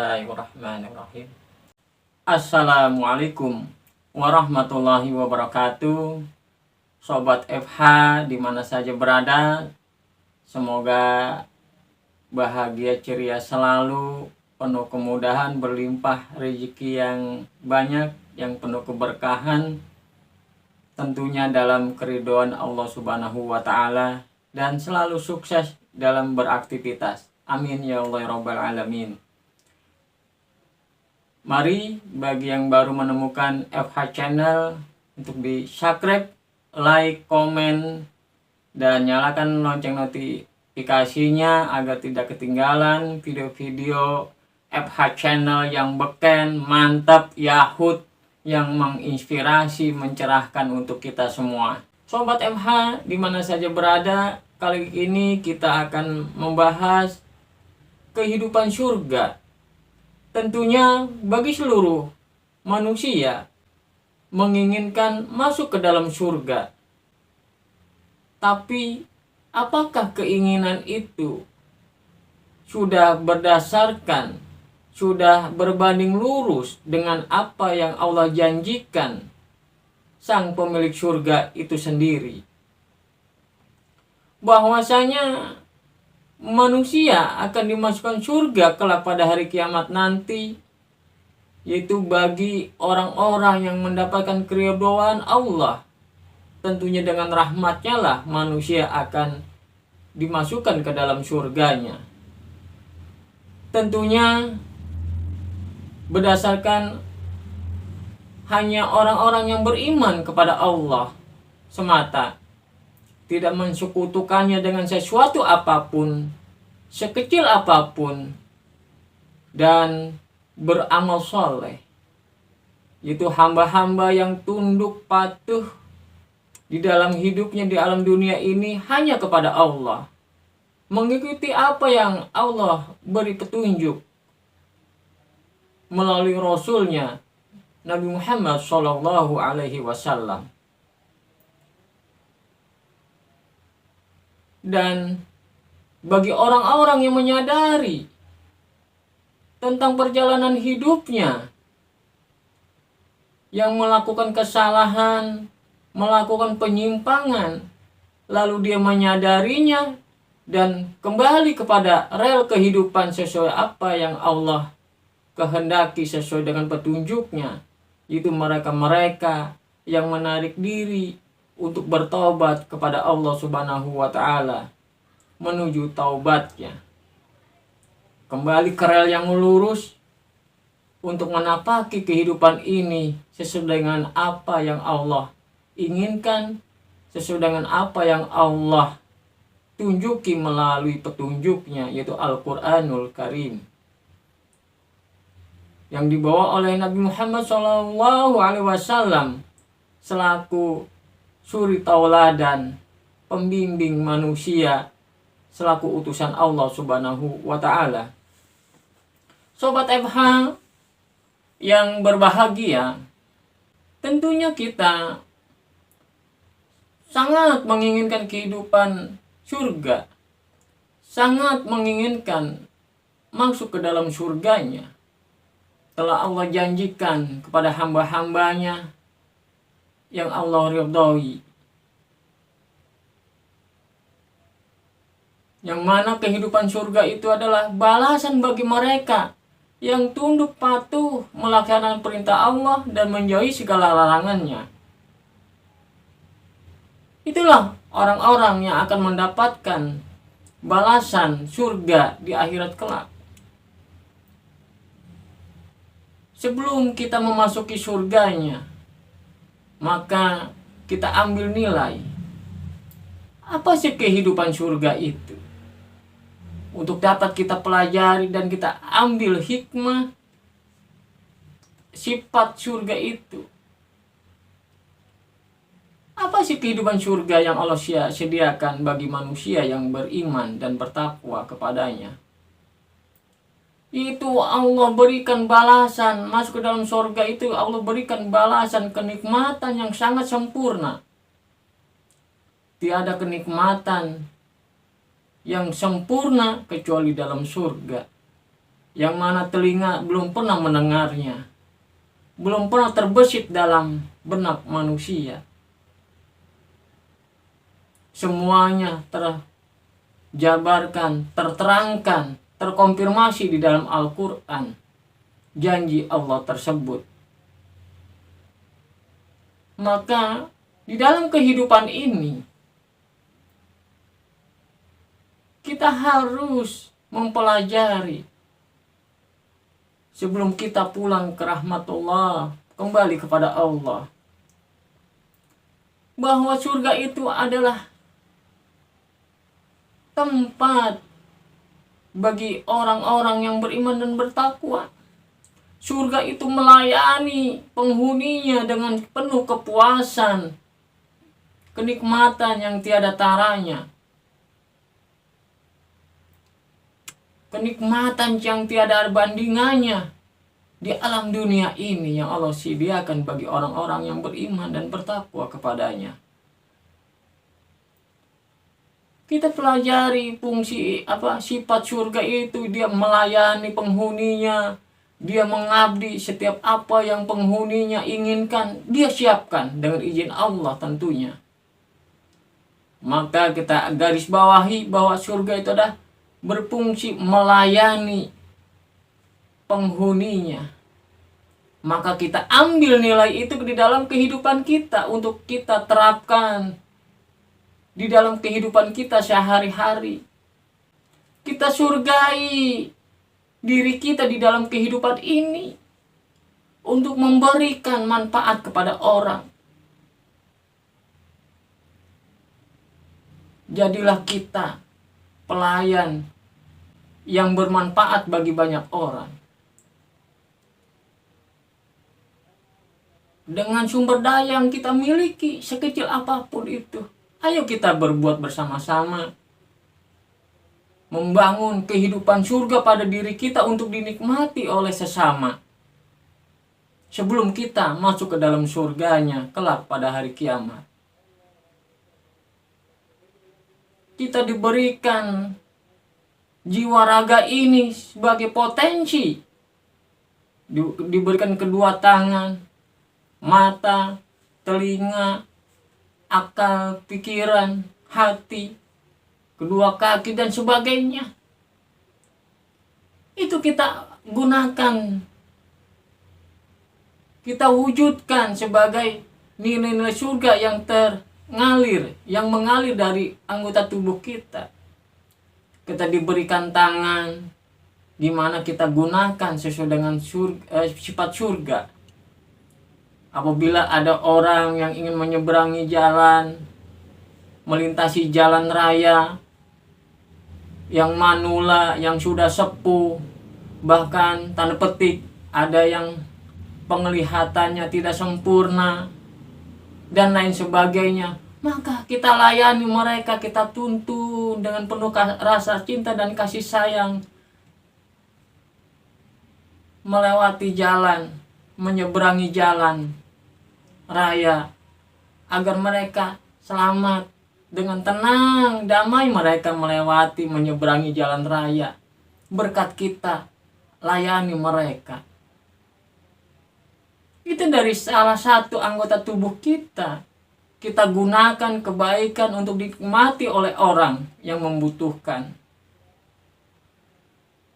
Bismillahirrahmanirrahim. Assalamualaikum warahmatullahi wabarakatuh. Sobat FH dimana saja berada, semoga bahagia ceria selalu, penuh kemudahan, berlimpah rezeki yang banyak, yang penuh keberkahan, tentunya dalam keridhaan Allah Subhanahu wa Ta'ala, dan selalu sukses dalam beraktivitas. Amin ya Allah ya Rabbal Alamin. Mari bagi yang baru menemukan FH Channel untuk di subscribe, like, komen, dan nyalakan lonceng notifikasinya agar tidak ketinggalan video-video FH Channel yang beken, mantap, yahut, yang menginspirasi, mencerahkan untuk kita semua. Sobat FH dimana saja berada, kali ini kita akan membahas kehidupan surga. Tentunya bagi seluruh manusia menginginkan masuk ke dalam surga. Tapi apakah keinginan itu sudah berdasarkan, sudah berbanding lurus dengan apa yang Allah janjikan sang pemilik surga itu sendiri? Bahwasanya manusia akan dimasukkan surga kelak pada hari kiamat nanti, yaitu bagi orang-orang yang mendapatkan keridhaan Allah. Tentunya dengan rahmatnya lah manusia akan dimasukkan ke dalam surganya. Tentunya berdasarkan hanya orang-orang yang beriman kepada Allah semata, tidak mensekutukannya dengan sesuatu apapun, sekecil apapun, dan beramal soleh, yaitu hamba-hamba yang tunduk patuh di dalam hidupnya di alam dunia ini hanya kepada Allah, mengikuti apa yang Allah beri petunjuk melalui Rasulnya Nabi Muhammad SAW. Dan bagi orang-orang yang menyadari tentang perjalanan hidupnya, yang melakukan kesalahan, melakukan penyimpangan, lalu dia menyadarinya dan kembali kepada rel kehidupan sesuai apa yang Allah kehendaki, sesuai dengan petunjuknya, itu mereka-mereka yang menarik diri untuk bertaubat kepada Allah Subhanahu wa Ta'ala, menuju taubatnya, kembali ke rel yang lurus untuk menapaki kehidupan ini sesuai dengan apa yang Allah inginkan, sesuai dengan apa yang Allah tunjuki melalui petunjuknya, yaitu Al-Quranul Karim, yang dibawa oleh Nabi Muhammad SAW selaku suri tauladan, pembimbing manusia, selaku utusan Allah Subhanahu wa Ta'ala. Sobat FH yang berbahagia, tentunya kita sangat menginginkan kehidupan surga, sangat menginginkan masuk ke dalam surganya. Telah Allah janjikan kepada hamba-hambanya yang Allah ridhoi, yang mana kehidupan surga itu adalah balasan bagi mereka yang tunduk patuh melaksanakan perintah Allah dan menjauhi segala larangannya. Itulah orang-orang yang akan mendapatkan balasan surga di akhirat kelak. Sebelum kita memasuki surganya, maka kita ambil nilai, apa sih kehidupan surga itu, untuk dapat kita pelajari dan kita ambil hikmah sifat surga itu. Apa sih kehidupan surga yang Allah sediakan bagi manusia yang beriman dan bertakwa kepadanya? Itu Allah berikan balasan, masuk ke dalam surga itu Allah berikan balasan kenikmatan yang sangat sempurna. Tiada kenikmatan yang sempurna kecuali dalam surga. yang mana telinga belum pernah mendengarnya, belum pernah terbesit dalam benak manusia. Semuanya terjabarkan, terterangkan, terkonfirmasi di dalam Al-Quran, janji Allah tersebut. Maka di dalam kehidupan ini kita harus mempelajari sebelum kita pulang ke rahmatullah, kembali kepada Allah, bahwa surga itu adalah tempat bagi orang-orang yang beriman dan bertakwa. Surga itu melayani penghuninya dengan penuh kepuasan, kenikmatan yang tiada taranya, kenikmatan yang tiada bandingannya di alam dunia ini yang Allah sediakan bagi orang-orang yang beriman dan bertakwa kepadanya. Kita pelajari fungsi sifat surga itu, dia melayani penghuninya, dia mengabdi, setiap apa yang penghuninya inginkan dia siapkan dengan izin Allah tentunya. Maka kita garis bawahi bahwa surga itu adalah berfungsi melayani penghuninya. Maka kita ambil nilai itu di dalam kehidupan kita untuk kita terapkan di dalam kehidupan kita sehari-hari. Kita surgai diri kita di dalam kehidupan ini untuk memberikan manfaat kepada orang. Jadilah kita pelayan yang bermanfaat bagi banyak orang. Dengan sumber daya yang kita miliki, sekecil apapun itu, ayo kita berbuat bersama-sama, membangun kehidupan surga pada diri kita untuk dinikmati oleh sesama, sebelum kita masuk ke dalam surganya kelak pada hari kiamat. Kita diberikan jiwa raga ini sebagai potensi, diberikan kedua tangan, mata, telinga, akal, pikiran, hati, kedua kaki dan sebagainya. Itu kita gunakan, kita wujudkan sebagai nilai-nilai surga yang yang mengalir dari anggota tubuh kita. Kita diberikan tangan, dimana kita gunakan sesuai dengan sifat surga. Apabila ada orang yang ingin menyeberangi jalan, melintasi jalan raya yang manula, yang sudah sepuh, bahkan tanda petik ada yang penglihatannya tidak sempurna dan lain sebagainya, maka kita layani mereka, kita tuntun dengan penuh rasa cinta dan kasih sayang, melewati jalan, menyeberangi jalan raya, agar mereka selamat, dengan tenang, damai mereka melewati, menyeberangi jalan raya. Berkat kita layani mereka. Itu dari salah satu anggota tubuh kita. Kita gunakan kebaikan untuk dinikmati oleh orang yang membutuhkan.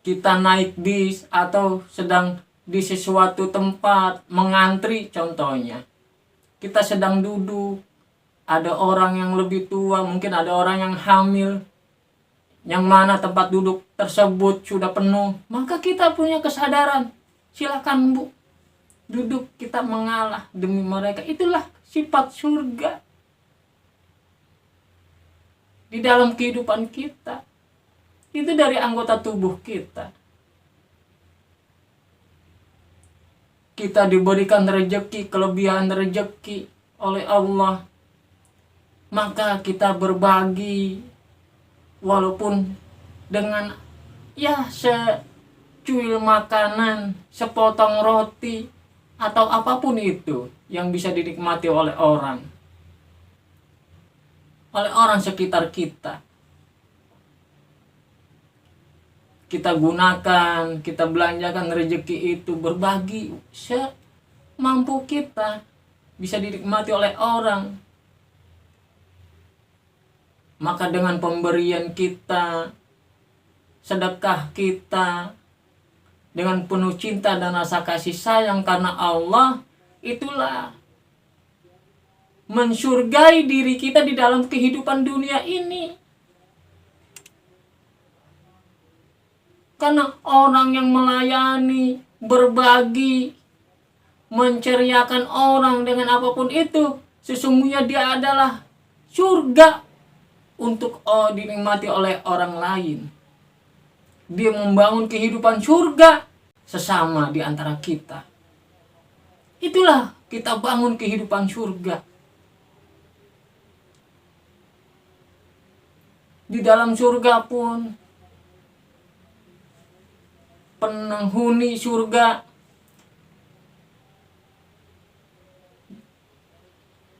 Kita naik bis atau sedang di sesuatu tempat mengantri contohnya. Kita sedang duduk, ada orang yang lebih tua, mungkin ada orang yang hamil, yang mana tempat duduk tersebut sudah penuh, maka kita punya kesadaran, silakan Bu, duduk, kita mengalah demi mereka. Itulah sifat surga di dalam kehidupan kita. Itu dari anggota tubuh kita. Kita diberikan rezeki, kelebihan rezeki oleh Allah, maka kita berbagi walaupun dengan secuil makanan, sepotong roti atau apapun itu yang bisa dinikmati oleh orang sekitar kita. kita gunakan, kita belanjakan rezeki itu, berbagi semampu kita, bisa dinikmati oleh orang. Maka dengan pemberian kita, sedekah kita, dengan penuh cinta dan rasa kasih sayang karena Allah, itulah mensurgai diri kita di dalam kehidupan dunia ini. Karena orang yang melayani, berbagi, menceriakan orang dengan apapun itu, sesungguhnya dia adalah surga untuk dinikmati oleh orang lain. Dia membangun kehidupan surga sesama di antara kita. Itulah kita bangun kehidupan surga. Di dalam surga pun, penghuni surga,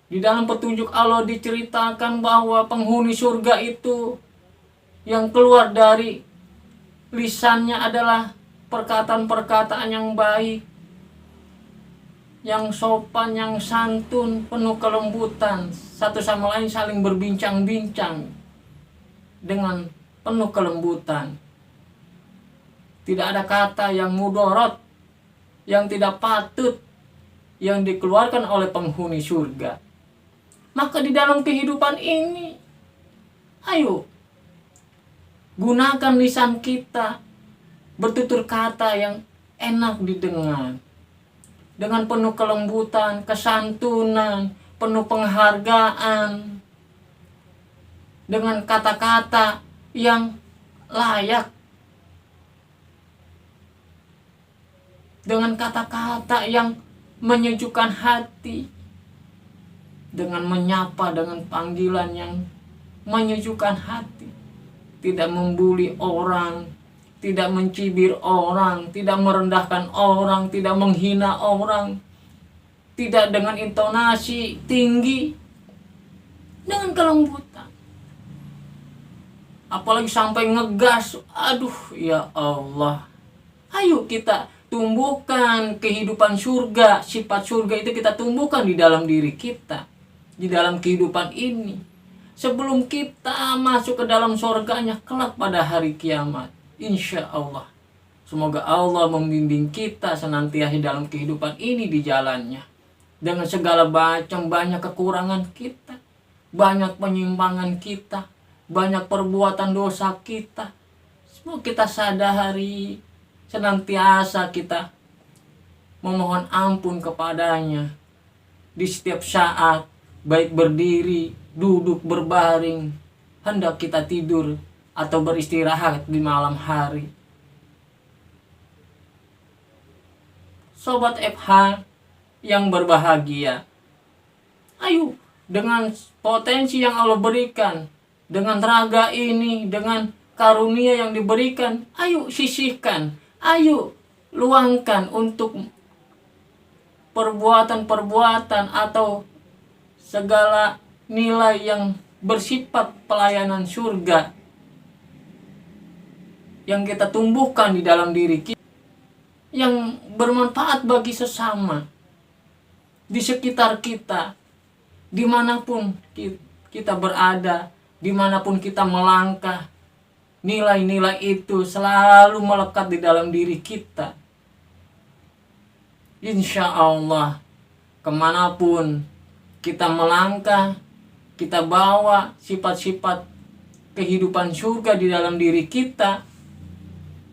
di dalam petunjuk Allah diceritakan bahwa penghuni surga itu yang keluar dari lisannya adalah perkataan-perkataan yang baik, yang sopan, yang santun, penuh kelembutan, satu sama lain saling berbincang-bincang dengan penuh kelembutan. Tidak ada kata yang mudorot, yang tidak patut, yang dikeluarkan oleh penghuni surga. Maka di dalam kehidupan ini, ayo gunakan lisan kita, bertutur kata yang enak didengar, dengan penuh kelembutan, kesantunan, penuh penghargaan, dengan kata-kata yang layak, dengan kata-kata yang menyejukkan hati, dengan menyapa dengan panggilan yang menyejukkan hati, tidak membuli orang, tidak mencibir orang, tidak merendahkan orang, tidak menghina orang, tidak dengan intonasi tinggi, dengan kelembutan. Apalagi sampai ngegas, aduh ya Allah. Ayo kita tumbuhkan kehidupan surga, sifat surga itu kita tumbuhkan di dalam diri kita, di dalam kehidupan ini, sebelum kita masuk ke dalam surganya kelak pada hari kiamat. Insya Allah. Semoga Allah membimbing kita senantiasa dalam kehidupan ini di jalannya, dengan segala macam banyak kekurangan kita, banyak penyimpangan kita, banyak perbuatan dosa kita. Semoga kita sadari, senantiasa kita memohon ampun kepadanya di setiap saat, baik berdiri, duduk, berbaring, hendak kita tidur atau beristirahat di malam hari. Sobat FH yang berbahagia, ayo dengan potensi yang Allah berikan, dengan raga ini, dengan karunia yang diberikan, ayo sisihkan, ayo luangkan untuk perbuatan-perbuatan atau segala nilai yang bersifat pelayanan surga yang kita tumbuhkan di dalam diri kita, yang bermanfaat bagi sesama, di sekitar kita, dimanapun kita berada, dimanapun kita melangkah. Nilai-nilai itu selalu melekat di dalam diri kita. Insya Allah, kemanapun kita melangkah, kita bawa sifat-sifat kehidupan surga di dalam diri kita,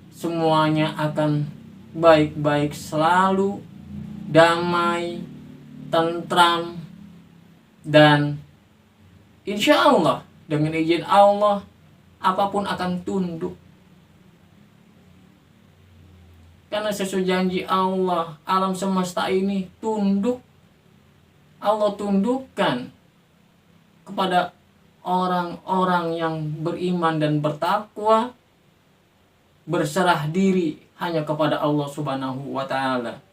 semuanya akan baik-baik selalu, damai, tentram, dan insya Allah dengan izin Allah apapun akan tunduk. Karena sesuai janji Allah, alam semesta ini tunduk. Allah tundukkan kepada orang-orang yang beriman dan bertakwa, berserah diri hanya kepada Allah Subhanahu wa ta'ala.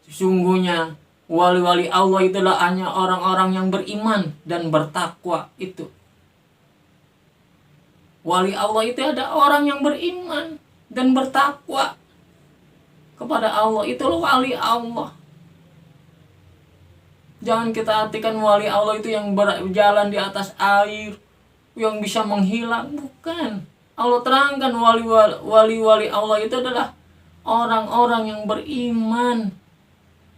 Sesungguhnya wali-wali Allah itulah hanya orang-orang yang beriman dan bertakwa itu. Wali Allah itu ada orang yang beriman dan bertakwa kepada Allah. Itulah wali Allah. Jangan kita artikan wali Allah itu yang berjalan di atas air, yang bisa menghilang. Bukan. Allah terangkan wali-wali Allah itu adalah orang-orang yang beriman,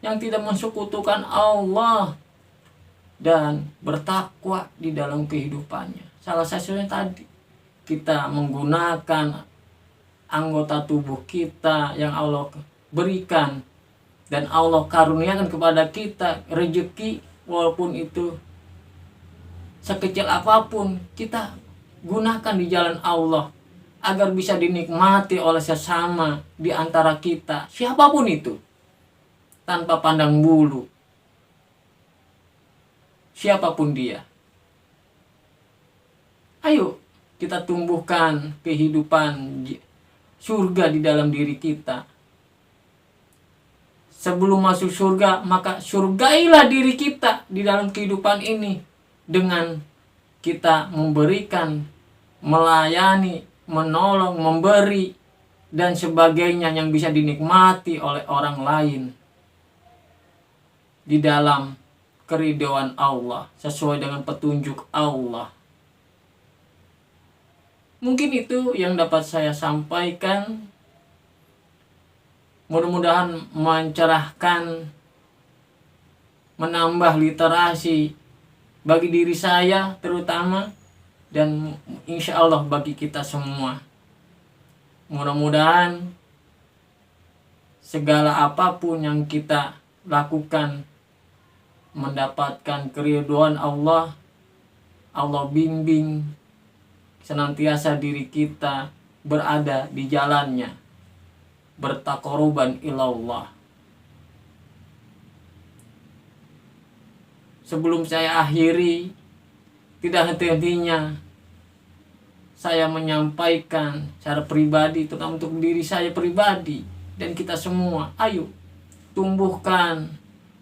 yang tidak mensekutukan Allah dan bertakwa di dalam kehidupannya. Salah satunya tadi, kita menggunakan anggota tubuh kita yang Allah berikan dan Allah karuniakan kepada kita rezeki, walaupun itu sekecil apapun, kita gunakan di jalan Allah agar bisa dinikmati oleh sesama di antara kita, siapapun itu, tanpa pandang bulu, siapapun dia. Ayo kita tumbuhkan kehidupan surga di dalam diri kita. Sebelum masuk surga, maka surgailah diri kita di dalam kehidupan ini dengan kita memberikan, melayani, menolong, memberi, dan sebagainya yang bisa dinikmati oleh orang lain di dalam keridhaan Allah, sesuai dengan petunjuk Allah. Mungkin itu yang dapat saya sampaikan. Mudah-mudahan mencerahkan, menambah literasi bagi diri saya terutama, dan insya Allah bagi kita semua. Mudah-mudahan segala apapun yang kita lakukan mendapatkan keridhaan Allah. Allah bimbing senantiasa diri kita berada di jalannya, bertaqarruban ilallah. Sebelum saya akhiri, tidak henti-hentinya saya menyampaikan secara pribadi, terutama untuk diri saya pribadi dan kita semua. Ayo tumbuhkan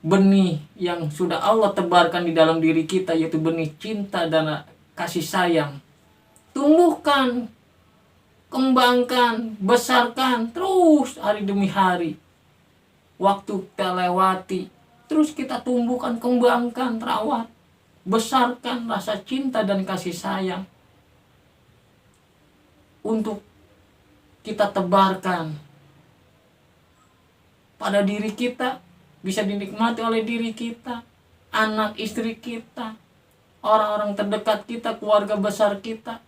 benih yang sudah Allah tebarkan di dalam diri kita, yaitu benih cinta dan kasih sayang. Tumbuhkan, kembangkan, besarkan terus hari demi hari. Waktu kita lewati, terus kita tumbuhkan, kembangkan, rawat, besarkan rasa cinta dan kasih sayang untuk kita tebarkan pada diri kita, bisa dinikmati oleh diri kita, anak istri kita, orang-orang terdekat kita, keluarga besar kita,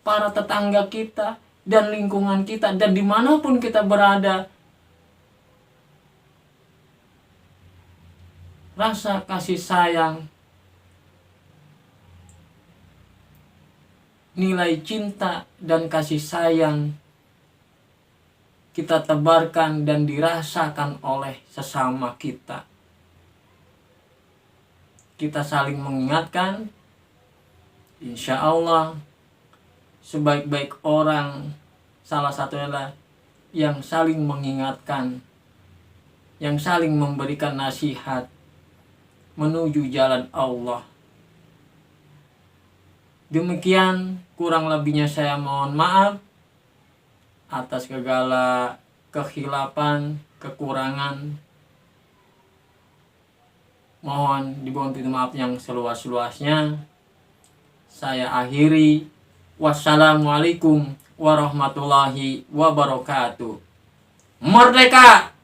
para tetangga kita, dan lingkungan kita, dan dimanapun kita berada. Rasa kasih sayang, nilai cinta dan kasih sayang kita tebarkan dan dirasakan oleh sesama kita. Kita saling mengingatkan, insya Allah sebaik-baik orang salah satunya adalah yang saling mengingatkan, yang saling memberikan nasihat menuju jalan Allah. Demikian, kurang lebihnya saya mohon maaf atas segala kekhilafan, kekurangan. Mohon dimohon maaf yang seluas-luasnya. Saya akhiri. Wassalamualaikum warahmatullahi wabarakatuh. Merdeka!